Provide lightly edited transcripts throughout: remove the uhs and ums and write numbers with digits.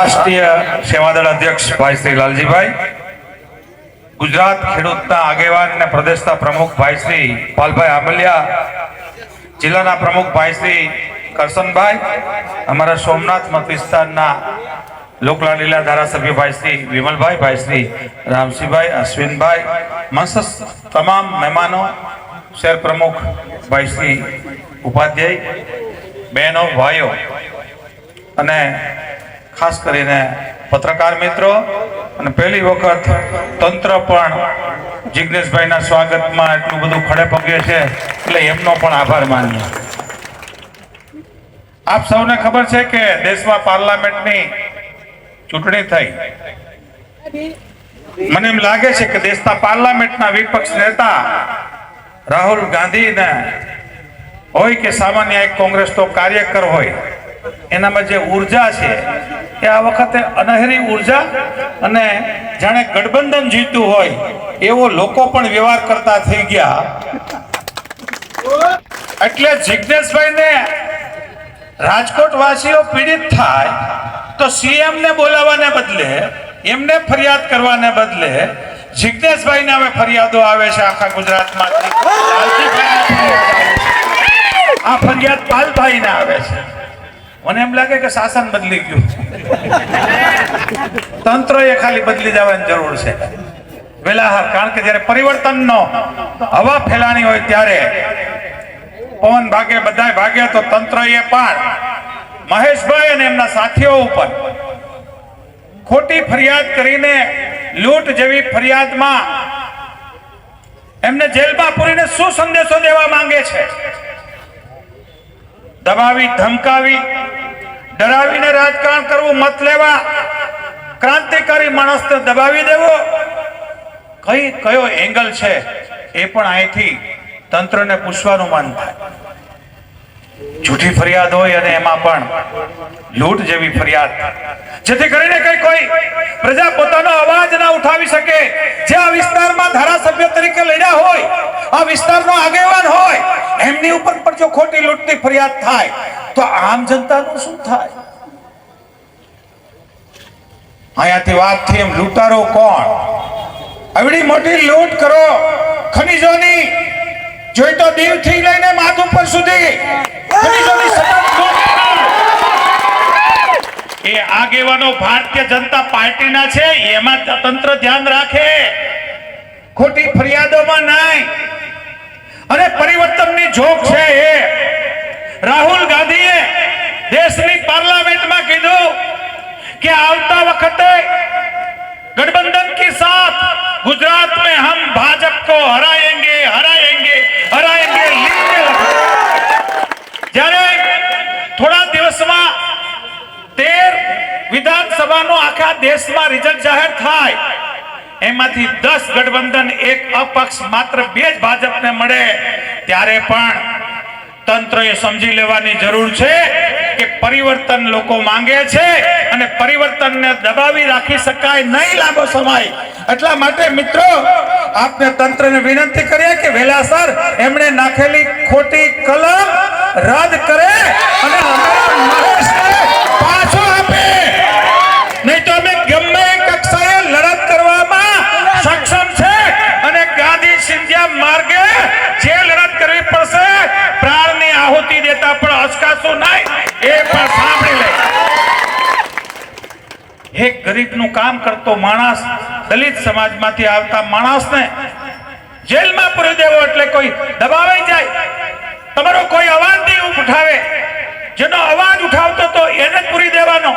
રાષ્ટ્રીય સેવાદળ અધ્યક્ષ ભાઈ શ્રી લાલજીભાઈ, ગુજરાત ખેડૂતના આગેવાન અને પ્રદેશના પ્રમુખ ભાઈ શ્રી પાલભાઈ આંબલિયા, જિલ્લાના પ્રમુખ ભાઈ શ્રી કરશનભાઈ, અમારા સોમનાથ મત વિસ્તારના લોકલાડીલા ધારાસભ્ય ભાઈ શ્રી વિમલભાઈ, ભાઈ શ્રી રામસિંહભાઈ, અશ્વિનભાઈ, મંચ તમામ મહેમાનો, શહેર પ્રમુખ ભાઈ શ્રી ઉપાધ્યાય, બહેનો ભાઈઓ અને ખાસ કરીને પત્રકાર મિત્રો અને પહેલી વખત તંત્ર પણ જિગ્નેશભાઈના સ્વાગતમાં એટલું બધું ખડે પગે છે એટલે એમનો પણ આભાર માનીએ. આપ સૌને ખબર છે કે દેશમાં પાર્લામેન્ટની ચૂંટણી થઈ. મને એમ લાગે છે કે દેશના પાર્લામેન્ટના વિપક્ષ નેતા રાહુલ ગાંધીને હોય કે સામાન્ય એક કોંગ્રેસનો કાર્યકર હોય, એનામાં જે ઉર્જા છે એ આ વખતે અનહેરી ઉર્જા અને જાણે ગઠબંધન જીત્યું હોય એવો લોકો પણ વ્યવહાર કરતા થઈ ગયા. એટલે જિગ્નેશભાઈને રાજકોટ વાસીઓ પીડિત થાય તો સીએમ ને બોલાવાને બદલે, એમને ફરિયાદ કરવાને બદલે જિગ્નેશભાઈને હવે ફરિયાદો આવે છે આખા ગુજરાતમાંથી. આ ફરિયાદ પાલભાઈને આવે છે. મને એમ લાગે કે શાસન બદલી ગયું, તંત્ર એ ખાલી બદલી જવાની જરૂર છે વેલાહાર. કારણ કે જયારે પરિવર્તનનો હવા ફેલાણી હોય ત્યારે પવન ભાગે, બધાય ભાગે, તો તંત્ર એ પણ મહેશભાઈ અને એમના સાથીઓ ઉપર ખોટી ફરિયાદ કરીને લૂંટ જેવી ફરિયાદમાં એમને જેલમાં પૂરીને શું સંદેશો દેવા માંગે છે? દબાવી, ધમકાવી, ડરાવીને રાજકારણ કરવું, મત લેવા, ક્રાંતિકારી માણસને દબાવી દેવો, કયો એંગલ છે એ પણ અહીંથી તંત્રને પૂછવાનું મન થાય. જૂઠી ફરિયાદ હોય અને એમાં પણ લૂંટ જેવી ફરિયાદ, જેથી કરીને કોઈ પ્રજા પોતાનો અવાજ ના ઉઠાવી શકે. જે આ વિસ્તારમાં ધારાસભ્ય તરીકે લડ્યા હોય, આ વિસ્તારનો આગેવાન હોય, એમની ઉપર પણ જો ખોટી લૂંટની ફરિયાદ થાય તો આમ જનતાનું શું થાય? અહીંયાથી વાત થઈ એમ લૂંટારો કોણ? આવડી મોટી લૂંટ કરો ખનીજોની, જોઈ તો દીવથી લઈને માધુપુર સુધી ખનીજોની સતત લૂંટ. એ આગેવાનો ભારતીય જનતા પાર્ટીના છે, એમાં તંત્ર ધ્યાન રાખે, ખોટી ફરિયાદોમાં નહીં. અને પરિવર્તનની ઝોક છે એ રાહુલ ગાંધીએ દેશની પાર્લામેન્ટમાં કીધું कि આવતા વખતે गठबंधन के साथ गुजरात में हम भाजपा को हराएंगे हराएंगे हराएंगे लिखने लगे. જ્યારે થોડા દિવસમાં 13 વિધાનસભાનો આખા દેશમાં રિઝલ્ટ જાહેર થાય, એમાંથી 10 ગઠબંધન, એક અપક્ષ, માત્ર 2 જ ભાજપને મળે, ત્યારે પણ તંત્રએ સમજી લેવાની જરૂર છે કે પરિવર્તન લોકો માંગે છે અને પરિવર્તનને દબાવી રાખી શકાય નહીં લાંબો સમય. એટલા માટે મિત્રો આપને તંત્રને વિનંતી કરીએ કે વહેલાસર એમણે નાખેલી ખોટી કલમ રદ કરે અને મહેશને પાછો આપે. નહીં તો અમે ગમે કક્ષાએ લડત કરવામાં સક્ષમ છે અને ગાંધી સિંધિયા માર્ગે જે લડત કરવી પડશે, પ્રાણની આહુતિ દેતા પણ અચકાશું નહીં, એ પણ સાંભળી લે. એક ગરીબનું કામ કરતો માણસ, દલિત સમાજમાંથી આવતા માણસને જેલમાં પૂરી દેવો એટલે કોઈ દબાવાઈ જાય, તમારો કોઈ અવાજ નહીં ઉઠાવે, જેનો અવાજ ઉઠાવતો તો એને જ પૂરી દેવાનો.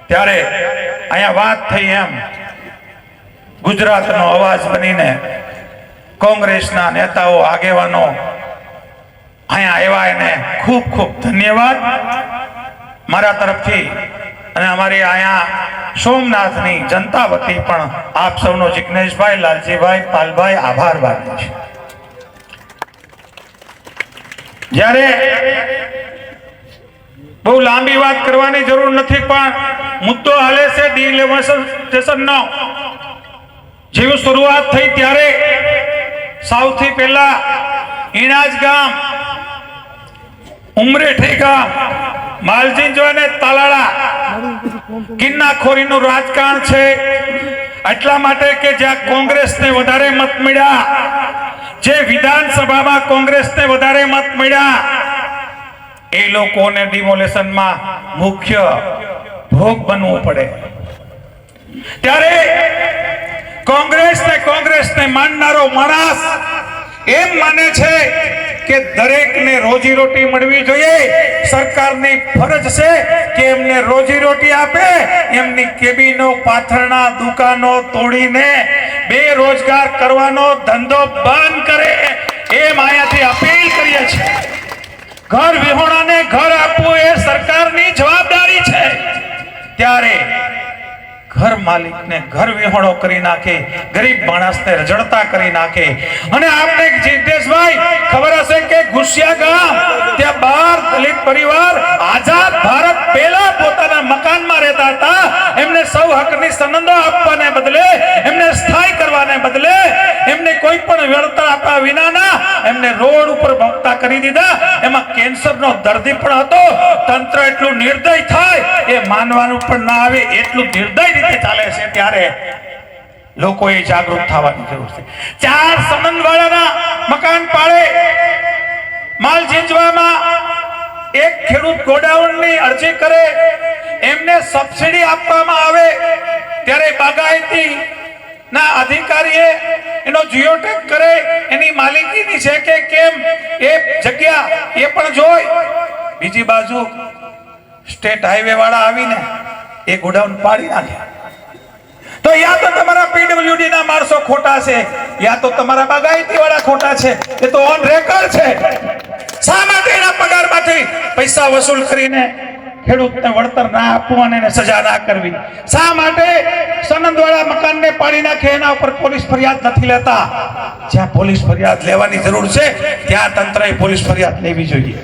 ત્યારે અહીંયા વાત થઈ એમ ગુજરાતનો અવાજ બનીને કોંગ્રેસના નેતાઓ, આગેવાનો અહીંયા આવ્યા, એને ખૂબ ખૂબ ધન્યવાદ મારા તરફથી અને અમારી અહીંયા સોમનાથની જનતા વતી પણ આપ સૌનો જિગ્નેશભાઈ, લાલજીભાઈ, પાલભાઈ આભાર માનું છું. જ્યારે બહુ લાંબી વાત કરવાની જરૂર નથી, પણ મુદ્દો હાલે છે ડિલિમિટેશનનો. જેવી શરૂઆત થઈ ત્યારે સૌથી પહેલા ઈણાજ ગામ, ઉમરેઠી ગામ, માલજીંજો અને તાલાળા કિન્નાખોરીનું રાજકારણ છે એટલા માટે કે જ્યાં કોંગ્રેસને વધારે મત મળ્યા, જે વિધાનસભામાં કોંગ્રેસને વધારે મત મળ્યા, એ લોકોને ડિમોલેશનમાં મુખ્ય ભોગ બનવું પડે. ત્યારે કોંગ્રેસને માનનારો માણસ એમ માને છે કે દરેકને રોજી રોટી મળવી જોઈએ. સરકારની ફરજ છે કે એમને રોજી રોટી આપે, એમની કેબિનો પાથરણા દુકાનો તોડીને બેરોજગાર કરવાનો ધંધો બંધ કરે, એમ અહીંયાથી અપીલ કરીએ છીએ. ઘર વિહોણાને ઘર આપવું એ સરકારની જવાબદારી છે. ત્યારે ઘર માલિકને ઘર વિહોણો કરી નાખે, ગરીબ માણસને રજડતા કરી નાખે. અને આપણે જીતેશભાઈ ખબર હશે કે ઘુસિયા ગામ ત્યાં 12 દલિત પરિવાર આઝાદ ભારત પહેલા પોતાના મકાનમાં રહેતા હતા. એમને સૌ હકની સનદો આપવાને બદલે, એમને સ્થાયી કરવાને બદલે, એમને કોઈ પણ વળતર આપ્યા વિનાના એમને રોડ ઉપર ભક્તા કરી દીધા. એમાં કેન્સરનો દર્દી પણ હતો. તંત્ર એટલું નિર્દય થાય એ માનવાનું પણ ના આવે, એટલું નિર્દય ચાલે છે. ત્યારે લોકોએ જાગૃત થવાની જરૂર છે. 4 સંબંધવાળાના મકાન પાડે માલ ઝીંચવામાં એક ખેડૂત ગોડાઉનની અરજી કરે, એમને સબસિડી આપવામાં આવે ત્યારે બાગાયતી ના અધિકારીએ એનો જીઓટેગ કરે, એની માલિકીની છે કે કેમ એ જગ્યા એ પણ જોઈ. બીજી બાજુ સ્ટેટ હાઈવે વાળા આવીને એ ગોડાઉન પાડી નાખ્યા. તો યા તો તમારા પીડબ્લ્યુડી ના માણસો ખોટા છે, યા તો તમારા બાગાયતી વાળા ખોટા છે. એ તો ઓન રેકોર્ડ છે. શા માટે એના પગારમાંથી પૈસા વસૂલ કરીને ખેડૂતને વળતર ના આપવું અને એને સજા ના કરવી? શા માટે સનદવાળા મકાનને પાડી નાખે એના ઉપર પોલીસ ફરિયાદ નથી લેતા? જ્યાં પોલીસ ફરિયાદ લેવાની જરૂર છે ત્યાં તંત્રએ પોલીસ ફરિયાદ લેવી જોઈએ.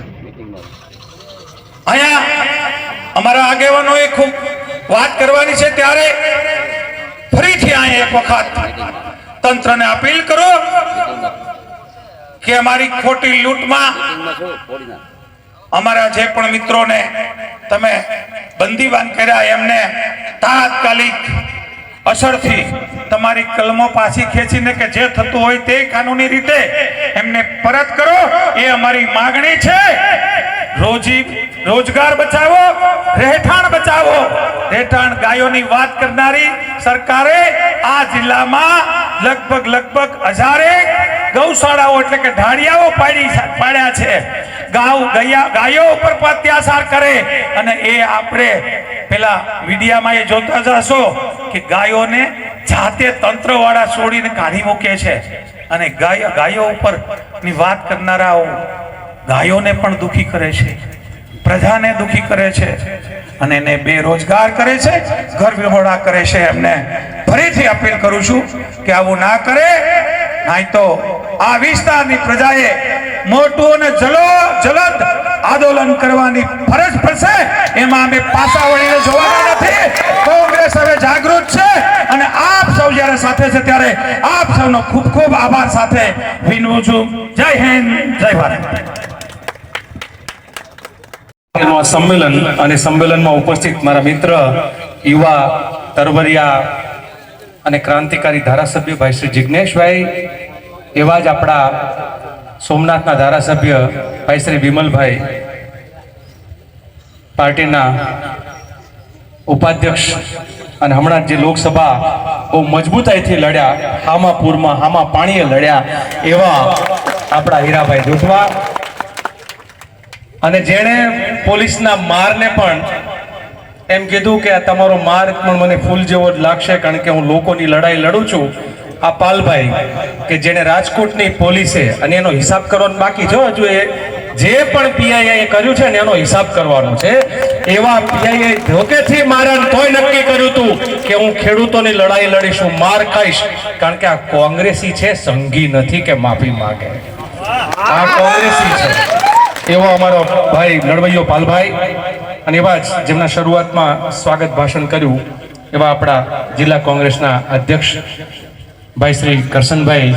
અહીંયા અમારા આગેવાનોએ ખૂબ વાત કરવાની છે. ત્યારે ફરીથી અહીં એક વખત તંત્રને અપીલ કરો કે અમારી ખોટી લૂંટમાં અમારા જે પણ મિત્રોને તમે બંદીવાન કર્યા એમને તાત્કાલિક અસરથી તમારી કલમો પાછી ખેંચીને કે જે થતું હોય તે કાનૂની રીતે એમને પરત કરો, એ અમારી માંગણી છે. રોજગાર બચાવો, રહેઠાણ બચાવો. રહેઠાણ ગાયોની વાત કરનારી સરકારે આ જિલ્લામાં લગભગ 1000 ગૌશાળાઓ એટલે કે ઢાળિયાઓ પાડ્યા છે. ગાયો ઉપર અત્યાચાર કરે અને એ આપણે પેલા મીડિયામાં એ જોતા જશો કે ગાયોને જાતે તંત્ર વાળા છોડીને કાઢી મૂકે છે. અને ગાયો ઉપર ની વાત કરનારાઓ ગાયોને પણ દુખી કરે છે, પ્રજાને દુખી કરે છે અને એને બેરોજગાર કરે છે, ઘર વિહોણા કરે છે. એમને ફરીથી અપીલ કરું છું કે આવું ના કરે, નહીં તો આ વિસ્તારની પ્રજાએ મોટું અને જલદ આંદોલન કરવાની ફરજ પડશે. એમાં અમે પાછા વળીને જોવાના નથી. કોંગ્રેસ હવે જાગૃત છે અને આપ સૌ જ્યારે સાથે છે ત્યારે આપ સૌનો ખૂબ ખૂબ આભાર સાથે વિનવું છું. જય હિન્દ, જય ભારત. સંમેલન અને સંમેલનમાં ઉપસ્થિત મારા મિત્ર, યુવા તરવરિયા અને ક્રાંતિકારી ધારાસભ્ય ભાઈ શ્રી જિજ્ઞેશભાઈ, એવા જ આપણા સોમનાથના ધારાસભ્ય ભાઈ શ્રી વિમલભાઈ, પાર્ટીના ઉપાધ્યક્ષ અને હમણાં જે લોકસભા બહુ મજબૂતાઈથી લડ્યા, હામા પૂરમાં હામા પાણીએ લડ્યા એવા આપણા હીરાભાઈ દુધવા, અને જેણે પોલીસના મારને પણ એમ કીધું કે આ તમારો માર પણ મને ફૂલ જેવો જ લાગશે કારણ કે હું લોકોની લડાઈ લડું છું, આ પાલભાઈ કે જેણે રાજકોટની પોલીસે, અને એનો હિસાબ કરવાનો બાકી છે હજુ, એ જે પણ પીઆઈએ કર્યું છે ને એનો હિસાબ કરવાનો છે. એવા પીઆઈએ ધોકેથી માર્યા તોય નક્કી કર્યું હતું કે હું ખેડૂતોની લડાઈ લડીશ, હું માર ખાઈશ, કારણ કે આ કોંગ્રેસી છે, સંઘી નથી કે માફી માંગે. આ કોંગ્રેસી છે. એવો અમારો ભાઈ લડવૈયો પાલભાઈ, અને એવા જ જેમના શરૂઆતમાં સ્વાગત ભાષણ કર્યું એવા આપણા જિલ્લા કોંગ્રેસના અધ્યક્ષ ભાઈ શ્રી કરશનભાઈ,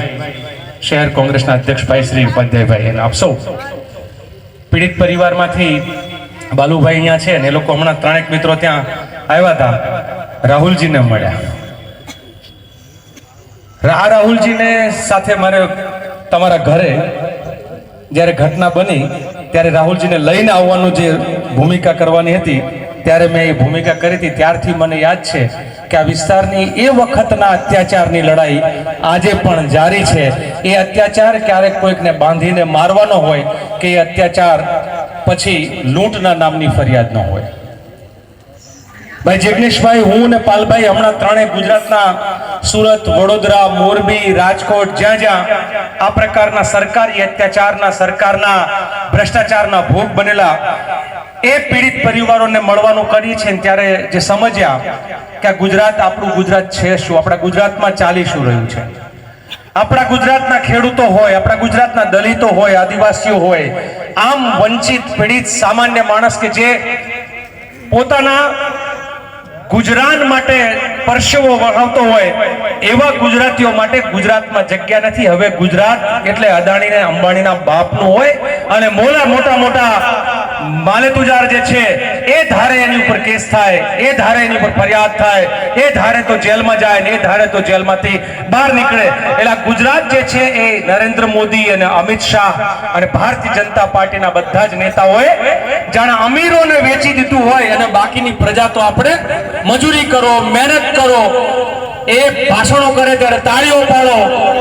શહેર કોંગ્રેસના અધ્યક્ષ ભાઈ શ્રી ઉપાધ્યાયભાઈ, અને આપ સૌ પીડિત પરિવારમાંથી બાલુભાઈ અહીંયા છે, અને એ લોકો હમણાં 3 મિત્રો ત્યાં આવ્યા હતા, રાહુલજીને મળ્યા. આ રાહુલજીને સાથે મારે તમારા ઘરે જ્યારે ઘટના બની ત્યારે રાહુલજીને લઈને આવવાનું જે ભૂમિકા કરવાની હતી ત્યારે મેં એ ભૂમિકા કરી હતી. ત્યારથી મને યાદ છે કે આ વિસ્તારની એ વખતના અત્યાચારની લડાઈ આજે પણ જારી છે. એ અત્યાચાર ક્યારેક કોઈકને બાંધીને મારવાનો હોય કે એ અત્યાચાર પછી લૂંટના નામની ફરિયાદ ન હોય. ભાઈ જિગ્નેશભાઈ, હું ને પાલભાઈ હમણાં ત્રણેય ગુજરાતના સુરત, વડોદરા, મોરબી, રાજકોટ, જ્યાં જ્યાં આ પ્રકારના સરકારી અત્યાચારના, સરકારના ભ્રષ્ટાચારના ભોગ બનેલા એ પીડિત પરિવારોને મળવાનું કરીએ છીએ ત્યારે જે સમજ્યા કે આ ગુજરાત આપણું ગુજરાત છે શું, આપણા ગુજરાતમાં ચાલી શું રહ્યું છે. આપણા ગુજરાતના ખેડૂતો હોય, આપણા ગુજરાતના દલિતો હોય, આદિવાસીઓ હોય, આમ વંચિત પીડિત સામાન્ય માણસ કે જે પોતાના ગુજરાન માટે પરસેવો વહાવતો હોય એવા ગુજરાતીઓ માટે ગુજરાતમાં જગ્યા નથી. હવે ગુજરાત એટલે અદાણી ને અંબાણીના બાપનું હોય અને મોટા મોટા માલેતુજાર જે છે એ ધારે એની ઉપર કેસ થાય, એ ધારે એની ઉપર ફરિયાદ થાય, એ ધારે તો જેલમાં જાય ને એ ધારે તો જેલમાંથી બહાર નીકળે. એટલે ગુજરાત જે છે એ નરેન્દ્ર મોદી અને અમિત શાહ અને ભારતીય જનતા પાર્ટીના બધા જ નેતાઓએ જાણે અમીરોને વેચી દીધું હોય અને બાકીની પ્રજા તો આપણે મજૂરી કરો, મહેનત કરો, એ ભાષણો કરે ત્યારે તાળીઓ પાડો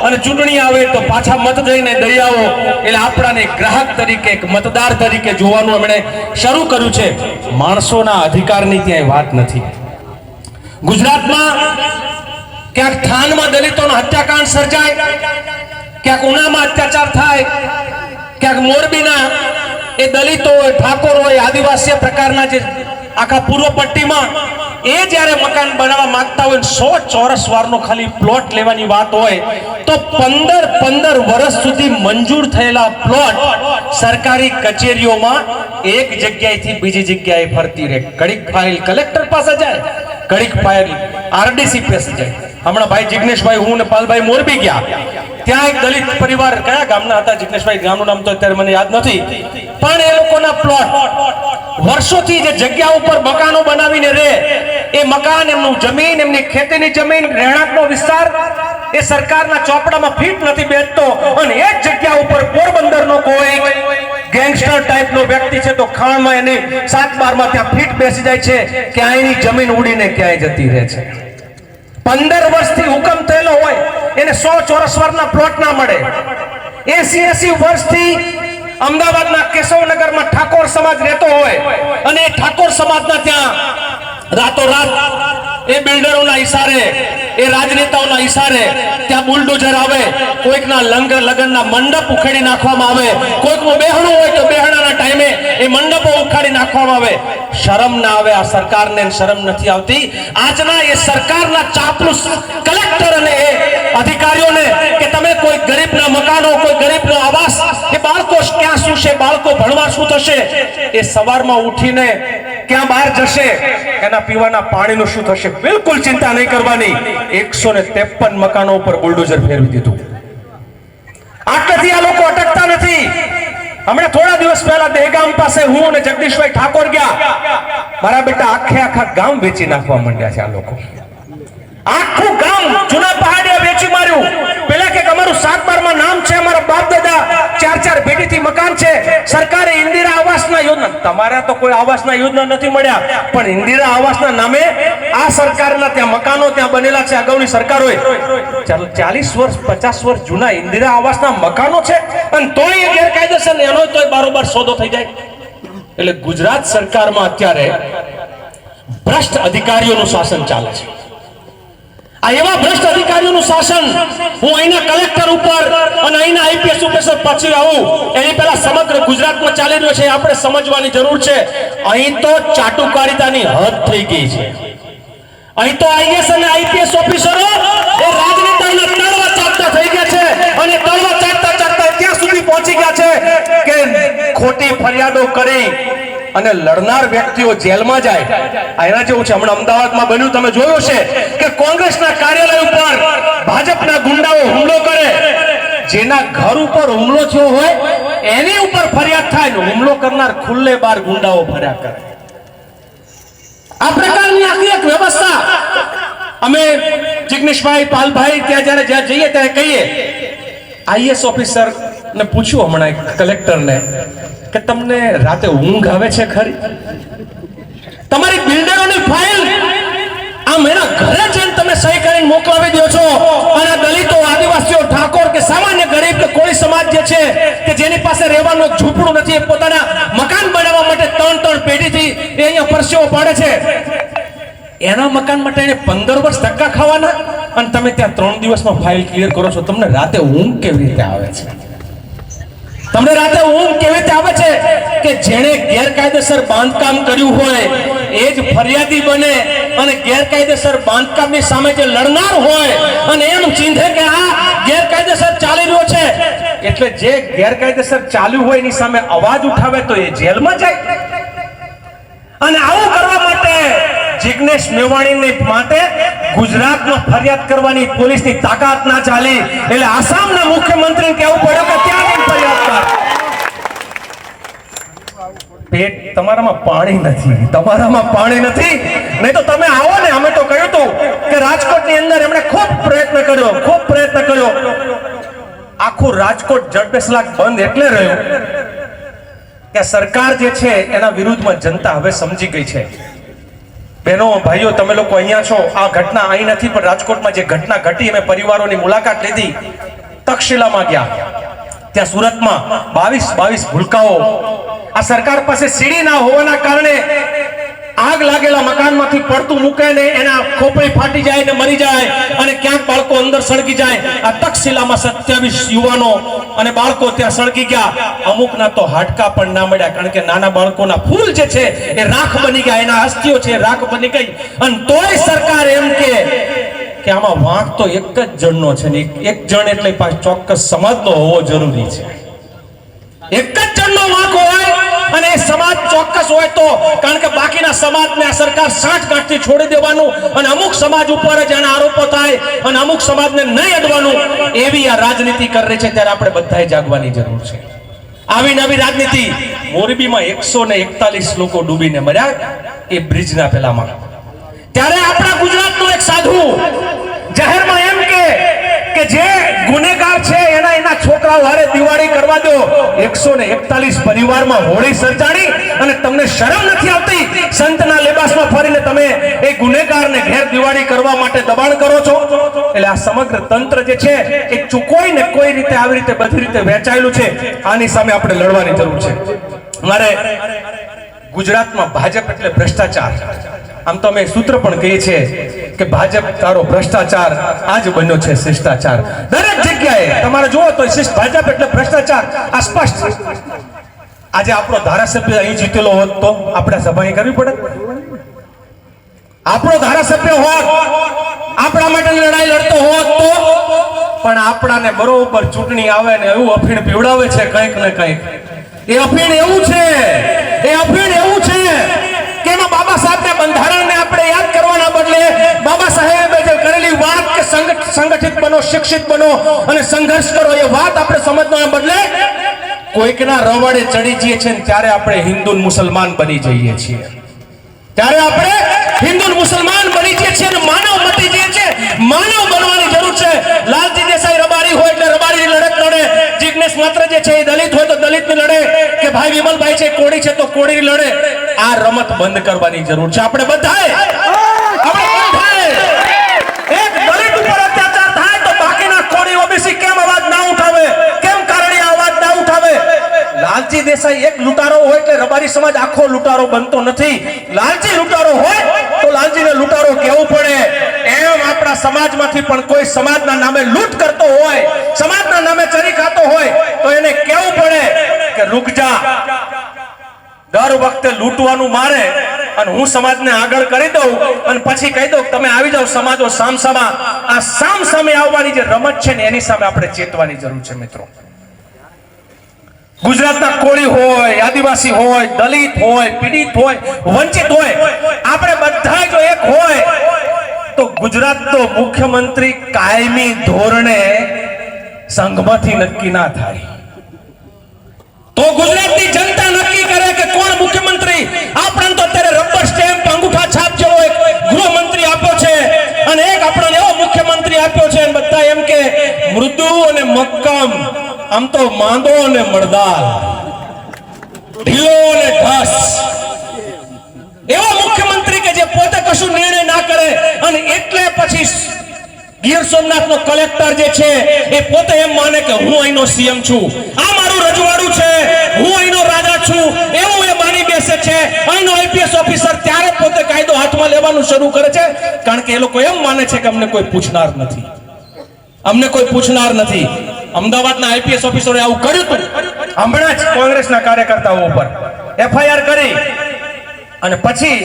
અને ચૂંટણી આવે તો પાછા મત દઈને દઈ આવો. એટલે આપણાને ગ્રાહક તરીકે, એક મતદાર તરીકે જોવાનું એમણે શરૂ કર્યું છે. માણસોના અધિકારની ત્યાં વાત નથી. ગુજરાતમાં ક્યાંક થાનમાં દલિતોનો હત્યાકાંડ સર્જાય, ક્યાંક ઉનામાં અત્યાચાર થાય, ક્યાંક મોરબીના એ દલિતો હોય, ઠાકોર હોય, આદિવાસી પ્રકારના જે આખા પૂર્વ પટ્ટીમાં એ જ્યારે મકાન બનાવવા માંગતા હોય, 100 ચોરસ વારનો ખાલી પ્લોટ લેવાની વાત હોય તો 15 વર્ષ સુધી મંજૂર થયેલા પ્લોટ સરકારી કચેરીઓમાં એક જગ્યાએથી બીજી જગ્યાએ ફરતી રહે. ઘડીક ફાઇલ કલેક્ટર પાસે જાય, ઘડીક ફાઇલ આરડીસી પાસે જાય. હમણાં ભાઈ જિગ્નેશભાઈ, હું ને પાલભાઈ મોરબી ગયા, ત્યાં એક દલિત પરિવાર, કયા ગામના હતા જિગ્નેશભાઈ, ગામનું નામ તો અત્યારે મને યાદ નથી, પણ એ લોકોના પ્લોટ વર્ષોથી જે જગ્યા ઉપર મકાનો બનાવીને રહે, એ મકાન, એમનું જમીન, એમની ખેતીની જમીન, રહેણાંકનો વિસ્તાર એ સરકારના ચોપડામાં ફીટ નથી બેસતો અને એ જ જગ્યા ઉપર પોરબંદરનો કોઈ ગેંગસ્ટર ટાઈપનો વ્યક્તિ છે તો ખાણમાં એની 7-12માં ત્યાં ફીટ બેસી જાય છે કે અહીંની જમીન ઉડીને ક્યાંય જતી રહે છે. 15 વર્ષથી હુકમ થયેલો હોય એને 100 ચોરસ વારના પ્લોટ ના મળે. 80 વર્ષથી અમદાવાદના કેશવનગરમાં ઠાકોર સમાજ રહેતો હોય અને એ ઠાકોર સમાજના ત્યાં રાતોરાત એ બિલ્ડરોના ઈશારે, એ રાજનેતાઓના ઈશારે ત્યાં બુલડોઝર આવે, કોઈકના લગ્નના મંડપ ઉખેડી નાખવામાં આવે, કોઈકનું બેહણું હોય તો બેહણાના ટાઈમે એ મંડપો ઉખાડી નાખવામાં આવે. શરમ ના આવે આ સરકારને? શરમ નથી આવતી આજના એ સરકારના ચાપલુસ કલેક્ટર અને એ અધિકારીઓને કે તમે કોઈ ગરીબના મકાનો, કોઈ ગરીબનો આવાસ, એ બાળકો ક્યાં શું છે, બાળકો ભણવા શું થશે, એ સવારમાં ઉઠીને ક્યાં બહાર જશે, એના પીવાના પાણીનું શું થશે, બિલકુલ ચિંતા નહીં કરવાની. 153 મકાનો ઉપર બુલડોઝર ફેરવી દીધું. આટલાથી આ લોકો અટકતા નથી. હમણાં થોડા દિવસ પહેલા દહેગામ પાસે હું અને જગદીશભાઈ ઠાકોર ગયા. મારા બેટા આખા ગામ વેચી નાખવા માંડ્યા છે આ લોકો. આખું ગામ જૂના પહાડિયા વેચી માર્યું. પેલા કે અમારું 7-12માં નામ છે, અમારા બાપ દાદા 4 પેઢીથી મકાન છે. સરકારે ઇન્દિરા આવાસના યોજના, તમારા તો કોઈ આવાસના યોજના નથી મળ્યા, પણ ઇન્દિરા આવાસના નામે આ સરકારના ત્યાં મકાનો ત્યાં બનેલા છે અગાઉની સરકારોએ. ચાલો 40 વર્ષ 50 વર્ષ જૂના ઇન્દિરા આવાસના મકાનો છે અને તોય એ ગેરકાયદેસર ને એનો તોય બારોબાર સોદો થઈ જાય. એટલે ગુજરાત સરકારમાં અત્યારે ભ્રષ્ટ અધિકારીઓનું શાસન ચાલે છે. આ એવા ભ્રષ્ટ અધિકારીઓનું શાસન હું અહીંના કલેક્ટર ઉપર અને અહીંના આઈપીએસ ઓફિસર પછી આવું એની પહેલા સમગ્ર ગુજરાતમાં ચાલી રહ્યો છે, આપણે સમજવાની જરૂર છે. અહીં તો ચાટુકારિતાની હદ થઈ ગઈ છે. અહીં તો આઈએસ અને આઈપીએસ ઓફિસરો એ રાજનેતાઓને તળવા ચાટતા થઈ ગયા છે અને તળવા ચાટતા ત્યાં સુધી પહોંચી ગયા છે કે ખોટી ફરિયાદો કરી અને લડનાર વ્યક્તિઓ જેલમાં જાય. એના જેવું છે. હમણાં અમદાવાદમાં બન્યું, તમે જોયું છે કે કોંગ્રેસના કાર્યાલય ઉપર ભાજપના ગુંડાઓ હુમલો કરે. જેના ઘર ઉપર હુમલો થયો હોય એની ઉપર ફરિયાદ થાય ને હુમલો કરનાર ખુલ્લે બાર ગુંડાઓ ફર્યા કરે. આ પ્રકારની આખી એક વ્યવસ્થા અમે જિગ્નેશભાઈ પાલભાઈ ત્યાં જ્યાં જઈએ ત્યારે કહીએ આઈએસ ઓફિસર ને પૂછ્યું હમણાં એક કલેક્ટરને કે તમને રાતે ઊંઘ આવે છે ખરી? તમારી બિલ્ડરોની ફાઇલ આમ એના ઘરે જઈને તમે સહી કરીને મોકલાવી દો છો, અને દલિતો, આદિવાસીઓ, ઠાકોર કે સામાન્ય ગરીબ કે કોળી સમાજ જે છે કે જેની પાસે રહેવાનું એક ઝૂંપડું નથી, એ પોતાના મકાન બનાવવા માટે 3 પેઢીથી એ અહીંયા પરસેવો પાડે છે, એના મકાન માટે એને 15 વર્ષ ધક્કા ખાવાના, અને તમે ત્યાં 3 દિવસમાં ફાઇલ ક્લિયર કરો છો. તમને રાતે ઊંઘ કેવી રીતે આવે છે? તમને રાતે ઊંઘ કેવી રીતે આવે છે કે જેણે ગેરકાયદેસર બાંધકામ કર્યું હોય એ જ ફરિયાદી બને, અને ગેરકાયદેસર બાંધકામની સામે જે લડનાર હોય અને એમ ચીંધે કે આ ગેરકાયદેસર ચાલી રહ્યો છે, એટલે જે ગેરકાયદેસર ચાલ્યું હોય એની સામે અવાજ ઉઠાવે તો એ જેલમાં જાય. અને આવું કરવા માટે જિગ્નેશ મેવાણીની માટે ગુજરાતમાં ફરિયાદ કરવાની પોલીસની તાકાત ના ચાલી, એટલે આસામના મુખ્યમંત્રીને કહેવું પડ્યું કે ત્યાં જઈને ફરિયાદ કર. પેટ તમારામાં પાણી નથી, તમારામાં પાણી નથી, નહીં તો તમે આવો ને. અમે તો કહ્યું હતું કે રાજકોટની અંદર એમણે ખૂબ પ્રયત્ન કર્યો. આખું રાજકોટ જડબેસલાક બંધ એટલે રહ્યું કે સરકાર જે છે એના વિરુદ્ધમાં જનતા હવે સમજી ગઈ છે. બહેનો, ભાઈઓ, તમે લોકો અહીંયા છો, આ ઘટના અહીં નથી, પણ રાજકોટમાં જે ઘટના ઘટી, અમે પરિવારોની મુલાકાત લીધી, તક્ષશિલામાં ગયા, ત્યાં સુરતમાં 22 ભૂલકાઓ આ સરકાર પાસે સીડી ના હોવાના કારણે આગ લાગેલા મકાનમાંથી પડતું મૂકે ને એના ખોપરી ફાટી જાય ને મરી જાય, અને ક્યાંક બાળકો અંદર સળગી જાય. આ તક્ષશિલામાં 27 યુવાનો અને બાળકો ત્યાં સળગી ગયા. અમુકના તો હાડકા પણ ના મળ્યા, કારણ કે નાના બાળકોના ફૂલ જે છે એ રાખ બની ગયા, એના અસ્થિઓ છે રાખ બની ગઈ. અને તોય સરકાર એમ કે આમાં વાંક તો એક જ જણનો છે ને એક જણ એટલે ચોક્કસ સમાજનો હોવો જરૂરી છે. એક જ જણનો વાંક હોય અને એ સમાજ ચોક્કસ હોય તો, કારણ કે બાકીના સમાજને આ સરકાર સાંઠગાંઠથી છોડી દેવાનું, અને અમુક સમાજ ઉપર જ એના આરોપો થાય અને અમુક સમાજને નહીં અડવાનું, એવી આ રાજનીતિ કરી રહી છે. ત્યારે આપણે બધાએ જાગવાની જરૂર છે. આવી નવી રાજનીતિ. મોરબીમાં 141 લોકો ડૂબીને મર્યા એ બ્રિજના પેલામાં. ત્યારે આપણા ગુજરાતનો એક સાધુ જાહેરમાં એમ કે જે ગુનેગાર છે એના છોકરાઓ હારે દિવાળી કરવા દો. 141 પરિવારમાં હોળી સર્જાણી અને તમને શરમ નથી આવતી? સંતના લેબાસમાં ફરીને તમે એ ગુનેગારને ઘેર દિવાળી કરવા માટે દબાણ કરો છો. એટલે આ સમગ્ર તંત્ર જે છે એ ચૂકવાઈને કોઈ રીતે આવી રીતે બધી રીતે વહેંચાયેલું છે. આની સામે આપણે લડવાની જરૂર છે. મારે ગુજરાતમાં ભાજપ એટલે ભ્રષ્ટાચાર. આમ તો અમે સૂત્ર પણ કહીએ છીએ કે ભાજપ તારો ભ્રષ્ટાચાર આજ બન્યો છે શિષ્ટાચાર. દરેક જગ્યાએ તમારે જુઓ તો ભાજપ એટલે ભ્રષ્ટાચાર આ સ્પષ્ટ. આજે આપણો ધારાસભ્ય અહીં જીતેલો હોત તો આપણે સભા અહીં કરવી પડે? આપણો ધારાસભ્ય હોત, આપણા માટે લડાઈ લડતો હોત તો, પણ આપણાને બરોબર ચૂંટણી આવે ને એવું અફીણ પીવડાવે છે કંઈક ને કંઈક. એ અફીણ એવું છે કે એમાં બાબા સાહેબના બંધારણને આપણે યાદ કરવાના બદલે બાબા સાહેબે જે કરેલી વાત કે સંગઠિત બનો, શિક્ષિત બનો અને સંઘર્ષ કરો, એ વાત આપણે સમજવાના બદલે કોઈકના રવાડે ચડી જઈએ છીએ ને ત્યારે આપણે હિન્દુ મુસલમાન બની જઈએ છીએ. ત્યારે આપણે હિન્દુ મુસલમાન બની જઈએ છીએ અને માનવ મટી જઈએ છીએ. માનવ બનવાની જરૂર છે. લાલજી દેસાઈ રબારી હોય એટલે રબારીની લડત લડે, જિગ્નેશ માત્ર જે છે એ દલિત હોય તો દલિતની લડે, કે ભાઈ વિમલભાઈ છે કોળી છે તો કોળીની લડે. આ રમત બંધ કરવાની જરૂર છે. આપણે બધાએ એક દલિત ઉપર અત્યાચાર થાય તો બાકીના કોળી ઓબીસી કેમ અવાજ ના ઉઠાવે? કેમ કારણિયા અવાજ ના ઉઠાવે? લાલજી દેસાઈ એક લૂંટારો હોય એટલે રબારી સમાજ આખો લૂંટારો બનતો નથી. લાલજી લૂંટારો હોય તો લાલજીને લૂંટારો કહેવું પડે. એમ આપણા સમાજમાંથી પણ કોઈ સમાજના નામે લૂંટ કરતો હોય, સમાજના નામે ચરી ખાતો હોય તો એને કહેવું પડે કે રૂક જા. દર વખતે લૂંટવાનું મારે અને હું સમાજને આગળ કરી દઉં અને પછી કહી દઉં તમે આવી જાઓ સમાજો સામસામા. આ સામસામે આવવાની જે રમત છે ને એની સામે આપણે ચેતવાની જરૂર છે મિત્રો. ગુજરાતના કોળી હોય, આદિવાસી હોય, દલિત હોય, પીડિત હોય, વંચિત હોય, આપણે બધા જો એક હોય તો ગુજરાતનો મુખ્યમંત્રી કાયમી ધોરણે સંઘમાંથી નક્કી ના થાય. તો ગુજરાતની જનતા નક્કી કરે કે કોણ મુખ્યમંત્રી. આપણે તો અત્યારે રબર સ્ટેમ્પ અંગૂઠા છાપ આમ તો માંદો અને મળદાર, ઢીલો અને ઢસ એવા મુખ્યમંત્રી કે જે પોતે કશું નિર્ણય ના કરે અને એટલે પછી ગીર સોમનાથનો કલેક્ટર જે છે એ પોતે એમ માને કે હું અહીંનો સીએમ છું, આ મારું રજવાડું છે, હું અહીંનો રાજા છું એવું એ માની બેસે છે. અહીંનો આઈપીએસ ઓફિસર ત્યારે પોતે કાયદો હાથમાં લેવાનું શરૂ કરે છે કારણ કે એ લોકો એમ માને છે કે અમને કોઈ પૂછનાર નથી, અમને કોઈ પૂછનાર નથી. અમદાવાદના આઈપીએસ ઓફિસરે આવું કર્યું હતું. હમણાં જ કોંગ્રેસના કાર્યકર્તાઓ ઉપર એફઆઈઆર કરી અને પછી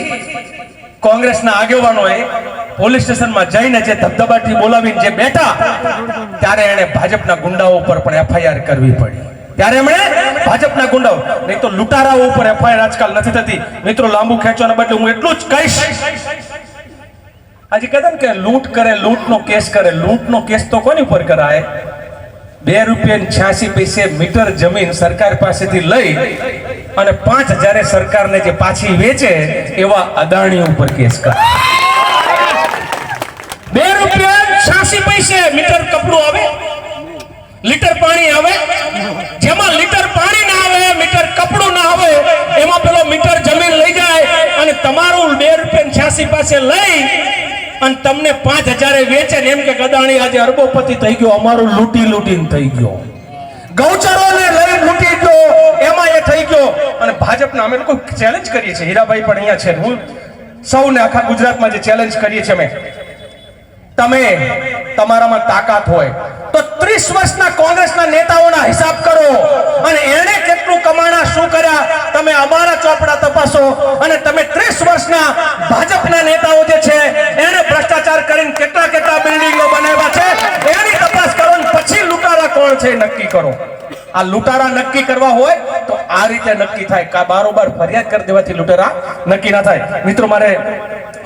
કોંગ્રેસના આગેવાનોએ પોલીસ સ્ટેશનમાં જઈને જે ધબધબાટી બોલાવીને જે બેઠા ત્યારે એને ભાજપના ગુંડાઓ ઉપર પણ એફઆઈઆર કરવી પડી. ત્યારે એમણે ભાજપના ગુંડાઓ, નહીં તો લૂંટારાઓ ઉપર એફઆઈઆર આજકાલ નથી થતી. મિત્રો, લાંબુ ખેંચવાના બદલે હું એટલું જ કહીશ, આજે કહેતા ને કે લૂંટ કરે, લૂંટનો કેસ કરે. લૂંટનો કેસ તો કોની ઉપર કરાય? ₹2.86 મીટર જમીન સરકાર પાસેથી લઈ અને 5,000 સરકારને જે પાછી વેચે એવા અદાણી ઉપર કેસ કરે. ₹2.86 મીટર કપડું આવે, લીટર પાણી આવે, જેમાં લીટર પાણી ના આવે, મીટર કપડું ના આવે, એમાં પેલો મીટર જમીન લઈ જાય અને તમારું ₹2.86 પાસે લઈ અને તમને 5,000 વેચે ને એમ કે અદાણી આજે અરબોપતિ થઈ ગયો, અમારું લૂંટીને થઈ ગયો, ગૌચરોને લઈ લૂંટી ગયો, એમાં એ થઈ ગયો. અને ભાજપના અમે લોકો ચેલેન્જ કરીએ છીએ, હીરાભાઈ પણ અહીંયા છે, હું સૌને આખા ગુજરાતમાં જે ચેલેન્જ કરીએ છીએ અમે, તમે તમારામાં તાકાત હોય તો 30 વર્ષના કોંગ્રેસના નેતાઓના હિસાબ કરો અને એને કેટલું કમાણા, શું કર્યા, તમે અમારા ચોપડા તપાસો અને તમે 30 વર્ષના ભાજપના નેતાઓ જે છે એને ભ્રષ્ટાચાર કરીને કેટલા બિલ્ડિંગો બનાવ્યા છે એની તપાસ કરો અને પછી લૂંટારા કોણ છે નક્કી કરો. આ લૂંટારા નક્કી કરવા હોય તો આ રીતે નક્કી થાય, કા બારોબાર ફરિયાદ કરી દેવાથી લૂંટારા નક્કી ના થાય. મિત્રો, મારે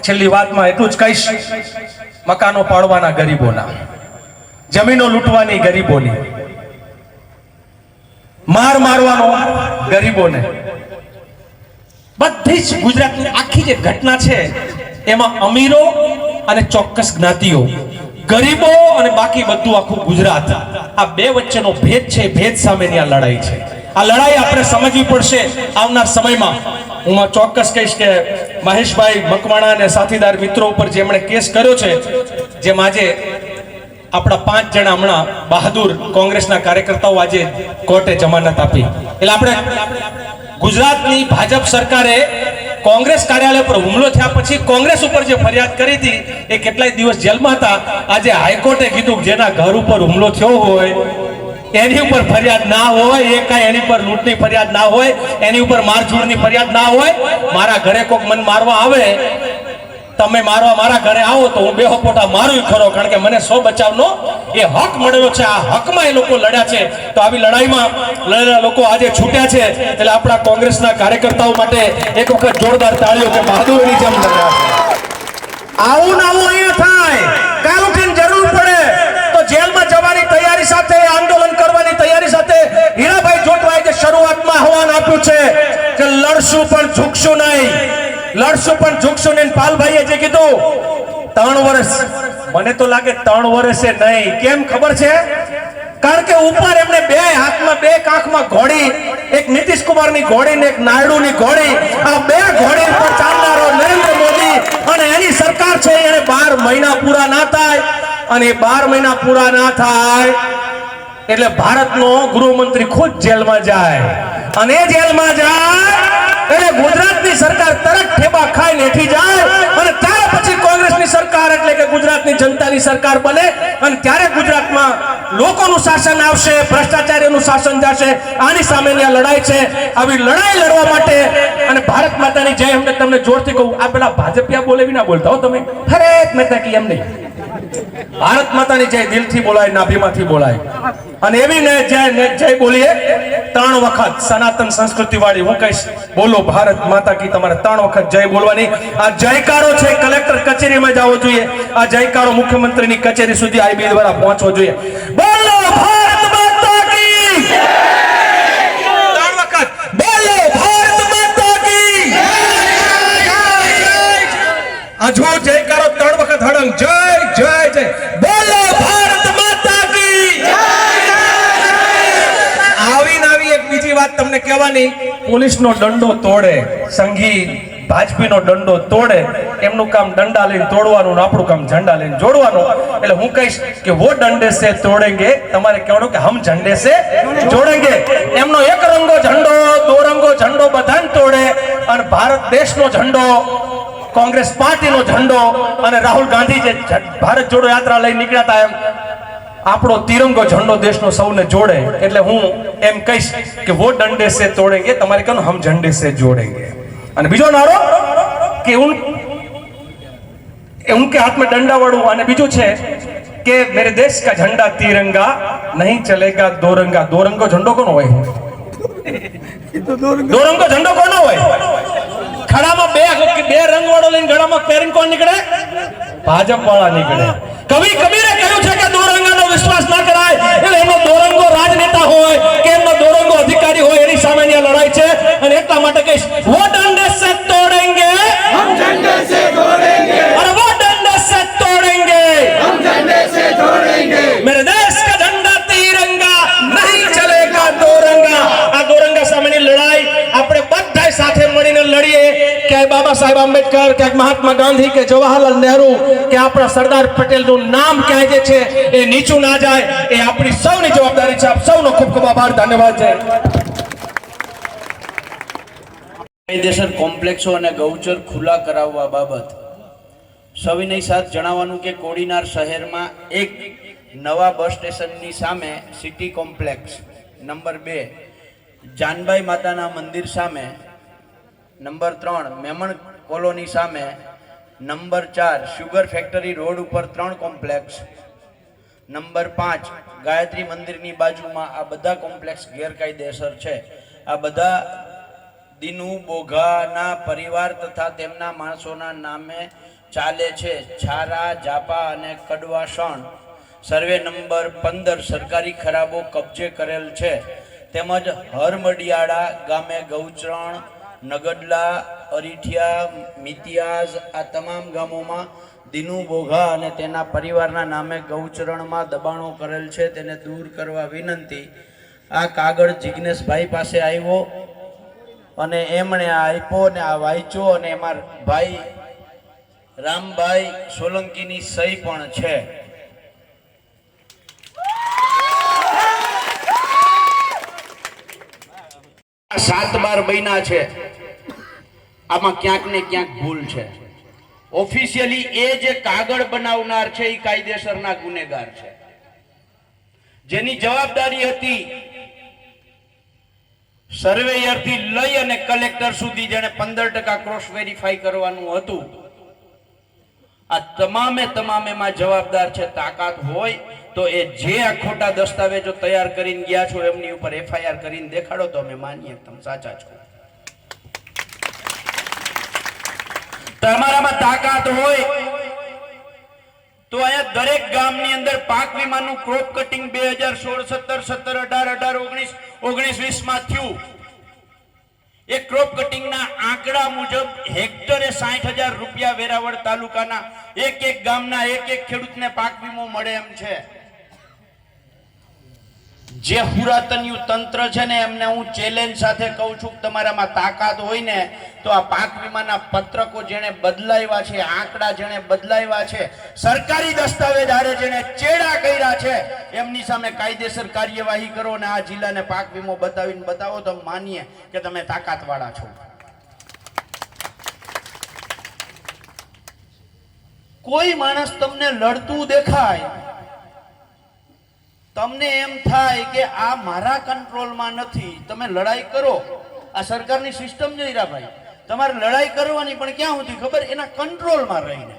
છેલ્લી વાતમાં એટલું જ કહીશ, મકાનો પાડવાના ગરીબોના, જમીનો લૂંટવાની ગરીબોની, મારવાનો ગરીબોને, બધી જ ગુજરાતની આખી જે ઘટના છે એમાં અમીરો અને ચોક્કસ જ્ઞાતિઓ, ગરીબો અને બાકી બધું આખું ગુજરાત, આ બે વચ્ચેનો ભેદ છે. ભેદ સામેની આ લડાઈ છે. આ લડાઈ આપણે સમજવી પડશે આવનાર સમયમાં. હું ચોક્કસ કહીશ કે મહેશભાઈ મકવાણા અને સાથીદાર મિત્રો ઉપર જે એમણે કેસ કર્યો છે, જેમ આજે આપણા 5 જણા હમણાં બહાદુર કોંગ્રેસના કાર્યકર્તાઓ આજે કોર્ટે જમાનત આપી, એટલે આપણે ગુજરાતની ભાજપ સરકારે કોંગ્રેસ કાર્યાલય પર હુમલો થયા પછી કોંગ્રેસ ઉપર જે ફરિયાદ કરી હતી એ કેટલાય દિવસ જેલમાં હતા. આજે હાઈકોર્ટે કીધું જેના ઘર ઉપર હુમલો થયો હોય એની ઉપર ફરિયાદ ના હોય, એ કાંઈ એની પર લૂંટની ફરિયાદ ના હોય, એની ઉપર મારઝૂડની ફરિયાદ ના હોય. મારા ઘરે કોક મન મારવા આવે, તમે મારવા મારા ઘરે આવો તો હું બેહો પોટા મારું ખરો, કારણ કે મને 100 બચાવનો એ હક મળેલો છે. આ હકમાં એ લોકો લડ્યા છે. તો આવી લડાઈમાં લડેલા લોકો આજે છૂટ્યા છે, એટલે આપણા કોંગ્રેસના કાર્યકર્તાઓ માટે એક વખત જોરદાર તાળીઓ કે બહાદુરીની જેમ લડ્યા છે. આવું ના આવું અહીંયા થાય, કાલ ઉઠીને જરૂર પડે તો જેલમાં જવાની તૈયારી સાથે, આંદોલન કરવાની તૈયારી સાથે હીરાભાઈ જોટવાએ જે શરૂઆતમાં આહવાન આપ્યું છે કે લડશું પણ ઝૂકશું નહીં, લડશું પણ ઝૂકશું નહીં. પાલભાઈએ જે કીધું 3 વર્ષ, મને તો લાગે 3 વર્ષે નહીં. કેમ ખબર છે? કારણ કે ઉપર એમને 2 હાથમાં 2 કાંખમાં ઘોડી, એક નીતિશ કુમારની ઘોડી ને એક નાયડુની ઘોડી, આ 2 ઘોડી ઉપર ચાલનારો નરેન્દ્ર મોદી અને એની સરકાર છે. એને 12 મહિના પૂરા ના થાય અને 12 મહિના પૂરા ના થાય એટલે ભારતનો ગૃહમંત્રી ખુદ જેલમાં જાય અને જેલમાં જાય એટલે ગુજરાતની સરકાર તરત ઠેબા ખાઈને હેઠી જાય અને ત્યાર પછી કોંગ્રેસની સરકાર એટલે કે ગુજરાતની જનતાની સરકાર બને અને ત્યારે ગુજરાતમાં લોકોનું શાસન આવશે, ભ્રષ્ટાચારીનું શાસન જશે. આની સામેની આ લડાઈ છે. આવી લડાઈ લડવા માટે અને ભારત માતાની જય અમને તમને જોરથી કહું. આ પેલા ભાજપિયા બોલે વિના બોલતા હો તમે, હરેક મહેતા કી એમ નહીં. ભારત માતાની જય દિલથી બોલાય, નાભીમાંથી બોલાય અને એવી ને જય બોલીએ 3 વખત સનાતન સંસ્કૃતિ વાળી. હું કહીશ બોલો ભારત માતા કી, તમારે 3 વખત જય બોલવાની. આ જયકારો છે કલેક્ટર કચેરીમાં જવો જોઈએ, આ જયકારો મુખ્યમંત્રીની કચેરી સુધી આઈબી દ્વારા પહોંચવો જોઈએ. બોલો ભારત માતા કી, 3 વખત બોલો ભારત માતા કી. આ જો જયકારો 3 વખત હડંગ જય જય જય. બોલો ભારત માતા કી, અંબાણી પોલીસનો દંડો તોડે, સંઘી ભાજપીનો દંડો તોડે, એમનું કામ દંડા લઈને તોડવાનું ને આપણું કામ ઝંડા લઈને જોડવાનું. એટલે હું કહીશ કે વો ડંડે સે તોડેંગે, તમારે કહેવાનું કે હમ ઝંડે સે જોડેંગે. એમનો એક રંગો ઝંડો, દો રંગો ઝંડો બધાને તોડે, અને ભારત દેશનો ઝંડો, કોંગ્રેસ પાર્ટીનો ઝંડો અને રાહુલ ગાંધી જે ભારત જોડો યાત્રા લઈને નીકળ્યા હતા, એમ આપણો તિરંગો ઝંડો દેશનો સૌને જોડે. એટલે હું એમ કહીશ કે વો ડંડે સે તોડેંગે, તમારે કહેવાનું હમ ઝંડે સે જોડેંગે. અને બીજો નારો કે उनके हाथ में डंडा वड़ू. અને બીજું છે કે मेरे देश का झंडा तिरंगा नहीं चलेगा दोरंगा. दोरंगो झंडो કોનો હોય? दोरंगो झंडो કોનો હોય? ખડામાં બે રંગ વાળો લઈને ગળામાં પહેરીને કોણ નીકળે? ભાજપ વાળા નીકળે. કવિ કબીરે કહ્યું છે કે દોરંગાનો વિશ્વાસ ના કરાય. એટલે એનો દોરંગો રાજનેતા હોય કે એમનો દોરંગો અધિકારી હોય, એની સામેની આ લડાઈ છે. અને એટલા માટે કહીશ, વો ડંડે સે તોડેંગે, हम झंडे से जोड़ेंगे, और वो डंडे से तोड़ेंगे, हम झंडे से जोड़ेंगे. मेरे देश का झंडा तिरंगा नहीं चलेगा दोरंगा. આ દોરંગા સામેની લડાઈ આપણે બધાય સાથે મળીને લડીએ. કે બાબા સાહેબ આંબેડકર, કે મહાત્મા ગાંધી, કે જવાહરલાલ નહેરુ, કે આપણા સરદાર પટેલનું નામ ક્યાંય જે છે એ નીચું ના જાય, એ આપણી સૌની જવાબદારી છે. આપ સૌનો ખૂબ ખૂબ આભાર, ધન્યવાદ. જય કાયદેસર કોમ્પ્લેક્સો અને ગૌચર ખુલ્લા કરાવવા બાબત સવિનય સાથ જણાવવાનું કે કોડીનાર શહેરમાં એક નવા બસ સ્ટેશનની સામે સિટી કોમ્પ્લેક્સ, નંબર 2 જાનબાઈ માતાના મંદિર સામે, નંબર 3 મેમણ કોલોની સામે, નંબર 4 શુગર ફેક્ટરી રોડ ઉપર 3 કોમ્પ્લેક્સ, નંબર 5 ગાયત્રી મંદિરની બાજુમાં. આ બધા કોમ્પ્લેક્સ ગેરકાયદેસર છે. આ બધા દિનુ બોઘાના પરિવાર તથા તેમના માણસોના નામે ચાલે છે. છારા, જાપા અને કડવાસણ સર્વે નંબર 15 સરકારી ખરાબો કબજે કરેલ છે. તેમજ હરમડિયાળા ગામે ગૌચરણ, નગડલા, અરીઠિયા, મિતિયાઝ આ તમામ ગામોમાં દિનુ બોઘા અને તેના પરિવારના નામે ગૌચરણમાં દબાણો કરેલ છે. તેને દૂર કરવા વિનંતી. આ કાગળ જિગ્નેશભાઈ પાસે આવ્યો અને એમણે આ આપ્યો ને આ વાંચ્યો, અને એમાં ભાઈ રામભાઈ સોલંકીની સહી પણ છે. આ 7/12 બન્યા છે. આમાં ક્યાંક ને ક્યાંક ભૂલ છે. ઓફિશિયલી એ જે કાગળ બનાવનાર છે એ કાયદેસરના ગુનેગાર છે. જેની જવાબદારી હતી સર્વેયર થી લઈ અને કલેક્ટર સુધી, જેને 15% ક્રોસ વેરીફાઈ કરવાનું હતું, આ તમામેમાં જવાબદાર છે. તાકાત હોય તો એ જે આ ખોટા દસ્તાવેજો તૈયાર કરીને ગયા છો એમની ઉપર FIR કરીને દેખાડો તો અમે માનીએ તમે સાચા છો. તમારામાં તાકાત હોય તો અહીંયા દરેક ગામની અંદર પાક વીમાનું ક્રોપ કટિંગ 2016, 17, 17, 18, 19, 20 માં થયું. એ ક્રોપ કટિંગના આંકડા મુજબ હેક્ટરે 60,000 રૂપિયા વેરાવળ તાલુકાના એક ગામના એક ખેડૂતને પાક વીમો મળે એમ છે. જે પુરાતનયુ તંત્ર છે ને એમને હું ચેલેન્જ સાથે કહું છું કે તમારામાં તાકાત હોય ને તો આ પાક વીમાના પત્રકો જેણે બદલાવ્યા છે, આંકડા જેણે બદલાવ્યા છે, સરકારી દસ્તાવેજ હારે જેણે ચેડા કર્યા છે, એમની સામે કાયદેસર કાર્યવાહી કરો ને આ જિલ્લાને પાક વીમો બતાવીને બતાવો તો માનીએ કે તમે તાકાત વાળા છો. કોઈ માણસ તમને લડતું દેખાય, તમને એમ થાય કે આ મારા કંટ્રોલમાં નથી, તમે લડાઈ કરો. આ સરકારની સિસ્ટમ જોઈ રહ્યા ભાઈ, તમારે લડાઈ કરવાની પણ ક્યાં સુધી ખબર? એના કંટ્રોલમાં રહીને,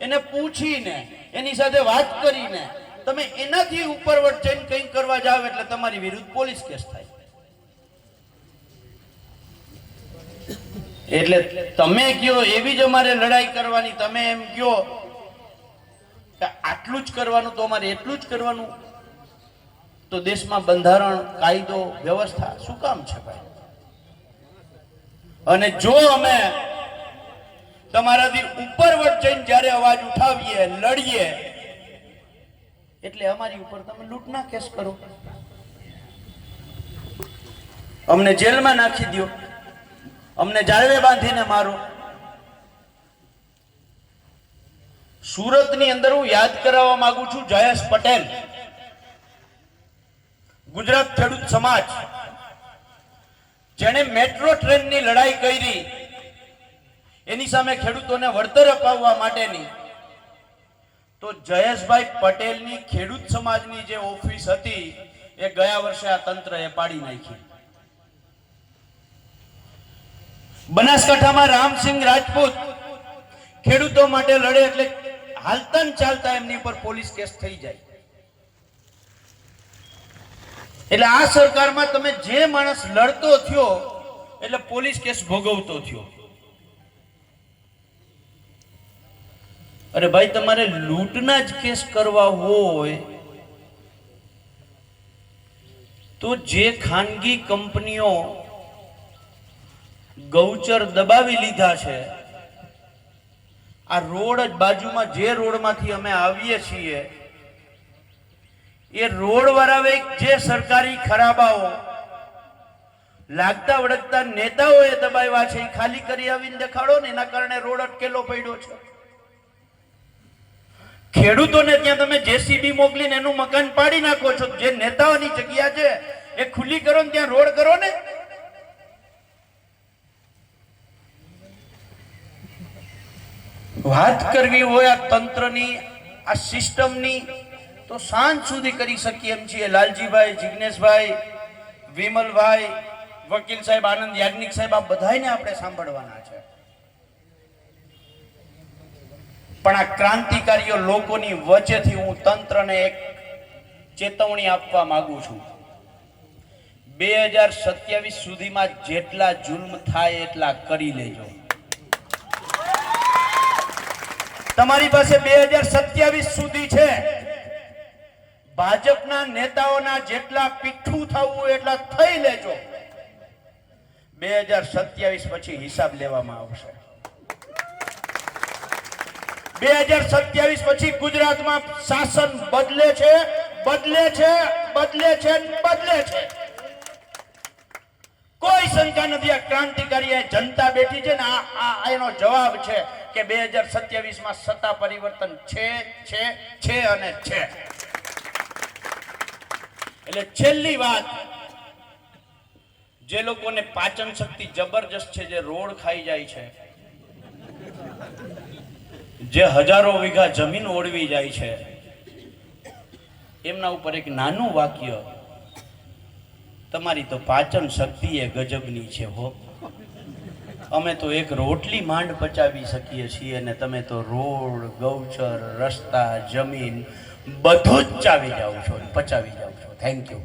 એને પૂછીને, એની સાથે વાત કરીને. તમે એનાથી ઉપરવટ જઈને કંઈક કરવા જાવ એટલે તમારી વિરુદ્ધ પોલીસ કેસ થાય. એટલે તમે કયો એવી જ અમારે લડાઈ કરવાની, તમે એમ કયો કે આટલું જ કરવાનું તો અમારે એટલું જ કરવાનું, તો દેશમાં બંધારણ, કાયદો, વ્યવસ્થા શું કામ છે ભાઈ? અને જો અમે તમારાથી ઉપરવટ જઈને જ્યારે અવાજ ઉઠાવીએ, લડીએ, એટલે અમારી ઉપર તમે લૂંટના કેસ કરો. અમને જેલમાં નાખી દો, અમને જાળવે બાંધીને મારો. સુરતની અંદર હું યાદ કરાવવા માંગુ છું જયેશ પટેલ, ગુજરાત ખેડૂત સમાજ, જેણે મેટ્રો ટ્રેનની લડાઈ કરી, એની સામે ખેડૂતોને વળતર અપાવવા માટેની, તો જયેશભાઈ પટેલની ખેડૂત સમાજની જે ઓફિસ હતી એ ગયા વર્ષે આ તંત્રએ પાડી નાખી. બનાસકાંઠામાં રામસિંહ રાજપૂત ખેડૂતો માટે લડે એટલે હાલતા ને ચાલતા એમની પર પોલીસ કેસ થઈ જાય. એટલે આ સરકારમાં તમે જે માણસ લડતો થયો એટલે પોલીસ કેસ ભોગવતો થયો. અરે ભાઈ, તમારે લૂંટના જ કેસ કરવા હોય તો જે ખાનગી કંપનીઓ ગૌચર દબાવી લીધા છે, આ રોડ જ બાજુમાં જે રોડમાંથી અમે આવીએ છીએ એ રોડ વાળાએ જે સરકારી ખરાબાઓ લાગતા વળગતા નેતાઓએ દબાવ્યા છે એ ખાલી કરી આવીને દેખાડો ને, એના કારણે રોડ અટકેલો પડ્યો છે. ખેડૂતોને ત્યાં તમે જેસીબી મોકલીને એનું મકાન પાડી નાખો છો. જે નેતાઓની જગ્યા છે એ ખુલ્લી કરો ને ત્યાં રોડ કરો ને. વાત કરવી હોય આ તંત્રની, આ સિસ્ટમની, તો સાંજ સુધી કરી શકીએ એમ છીએ. લાલજીભાઈ, જિગ્નેશભાઈ, વિમલભાઈ, વકીલ સાહેબ, આનંદ યાજ્ઞિક સાહેબ, આ બધાને આપણે સાંભળવાના છે. પણ આ ક્રાંતિકારીઓ લોકોની વચ્ચેથી હું તંત્રને એક ચેતવણી આપવા માંગુ છું. 2027 સુધીમાં જેટલા જુલ્મ થાય એટલા કરી લેજો. તમારી પાસે 2027 સુધી છે. ભાજપના નેતાઓના જેટલા પીઠું થવું એટલા થઈ લેજો. 2027 પછી હિસાબ લેવામાં આવશે. 2027 પછી ગુજરાતમાં શાસન બદલે છે, બદલે છે, બદલે છે, બદલે છે. કોઈ શંકા નથી. આ ક્રાંતિકારી જનતા બેઠી છે ને, આ એનો જવાબ છે કે 2027 માં સત્તા પરિવર્તન છે અને છે. એટલે છેલ્લી વાત, જે લોકોને પાચન શક્તિ જબરજસ્ત છે, જે રોડ ખાઈ જાય છે, જે હજારો વીઘા જમીન ઓળવી જાય છે, એમના ઉપર એક નાનું વાક્ય, તમારી તો પાચન શક્તિ એ ગજબની છે હો. અમે તો એક રોટલી માંડ પચાવી શકીએ છીએ અને તમે તો રોડ, ગૌચર, રસ્તા, જમીન બધું જ ચાવી જાઓ છો, પચાવી જાઓ છો. Thank you.